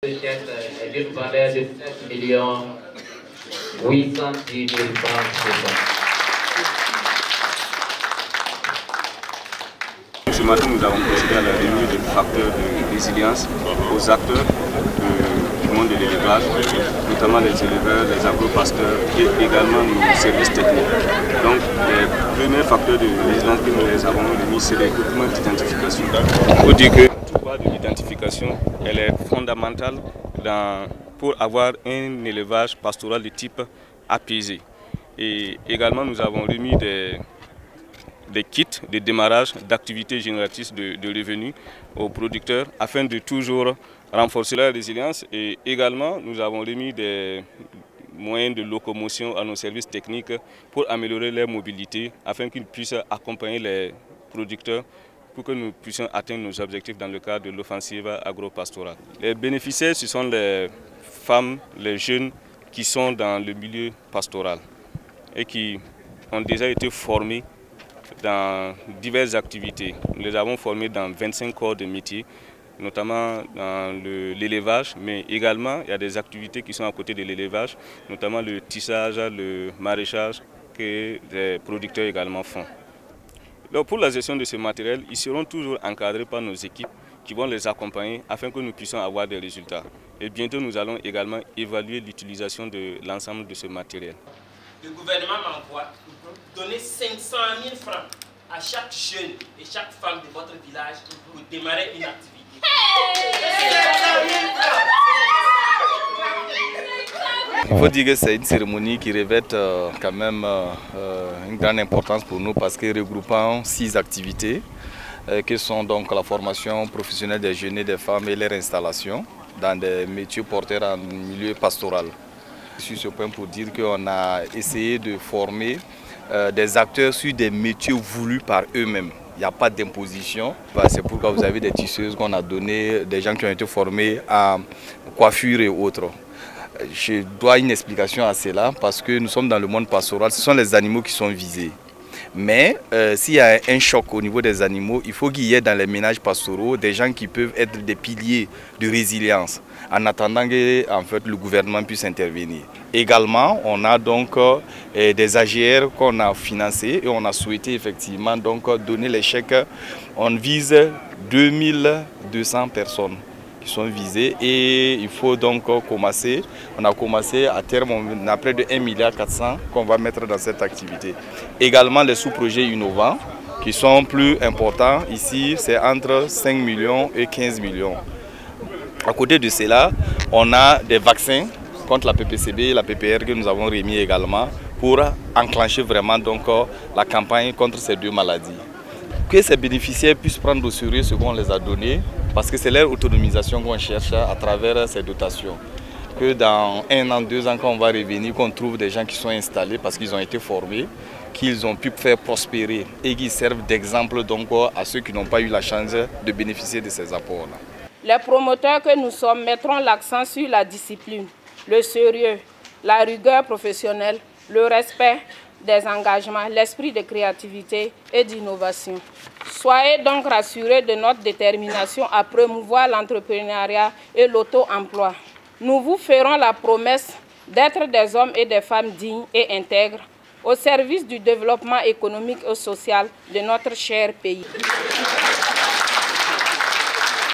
D'une valeur de 7 810 000 francs CFA. Ce matin, nous avons procédé à la remise de facteurs de résilience aux acteurs du monde de l'élevage, notamment les éleveurs, les agro-pasteurs et également nos services techniques. Donc, les premiers facteurs de résilience que nous les avons remis, c'est les documents d'identification. Il faut dire que toute base de l'identification, elle est fondamentale pour avoir un élevage pastoral de type apaisé. Et également, nous avons remis des kits de démarrage d'activités génératrices de revenus aux producteurs afin de toujours renforcer la résilience. Et également, nous avons remis des moyens de locomotion à nos services techniques pour améliorer leur mobilité afin qu'ils puissent accompagner les producteurs pour que nous puissions atteindre nos objectifs dans le cadre de l'offensive agro-pastorale. Les bénéficiaires, ce sont les femmes, les jeunes qui sont dans le milieu pastoral et qui ont déjà été formés dans diverses activités. Nous les avons formés dans 25 corps de métier, notamment dans l'élevage, mais également il y a des activités qui sont à côté de l'élevage, notamment le tissage, le maraîchage que les producteurs également font. Donc pour la gestion de ce matériel, ils seront toujours encadrés par nos équipes qui vont les accompagner afin que nous puissions avoir des résultats. Et bientôt nous allons également évaluer l'utilisation de l'ensemble de ce matériel. Le gouvernement m'envoie donner 500 000 francs à chaque jeune et chaque femme de votre village pour démarrer une activité. Il faut dire que c'est une cérémonie qui revêt quand même une grande importance pour nous parce que regroupant 6 activités qui sont donc la formation professionnelle des jeunes et des femmes et leur installation dans des métiers porteurs en milieu pastoral. Sur ce point pour dire qu'on a essayé de former des acteurs sur des métiers voulus par eux-mêmes. Il n'y a pas d'imposition. C'est pourquoi vous avez des tisseuses qu'on a données, des gens qui ont été formés à coiffure et autres. Je dois une explication à cela parce que nous sommes dans le monde pastoral, ce sont les animaux qui sont visés. Mais s'il y a un choc au niveau des animaux, il faut qu'il y ait dans les ménages pastoraux des gens qui peuvent être des piliers de résilience en attendant que en fait, le gouvernement puisse intervenir. Également, on a donc des AGR qu'on a financés et on a souhaité effectivement donc, donner les chèques. On vise 2200 personnes qui sont visées et il faut donc commencer. On a commencé à terme, on a près de 1,4 milliard qu'on va mettre dans cette activité. Également les sous-projets innovants qui sont plus importants. Ici, c'est entre 5 millions et 15 millions. À côté de cela, on a des vaccins contre la PPCB et la PPR que nous avons remis également pour enclencher vraiment donc la campagne contre ces 2 maladies. Que ces bénéficiaires puissent prendre au sérieux ce qu'on les a donné, parce que c'est leur autonomisation qu'on cherche à travers ces dotations. Que dans 1 an, 2 ans, quand on va revenir, qu'on trouve des gens qui sont installés parce qu'ils ont été formés, qu'ils ont pu faire prospérer et qui servent d'exemple donc à ceux qui n'ont pas eu la chance de bénéficier de ces apports-là. Les promoteurs que nous sommes mettront l'accent sur la discipline, le sérieux, la rigueur professionnelle, le respect des engagements, l'esprit de créativité et d'innovation. Soyez donc rassurés de notre détermination à promouvoir l'entrepreneuriat et l'auto-emploi. Nous vous ferons la promesse d'être des hommes et des femmes dignes et intègres au service du développement économique et social de notre cher pays.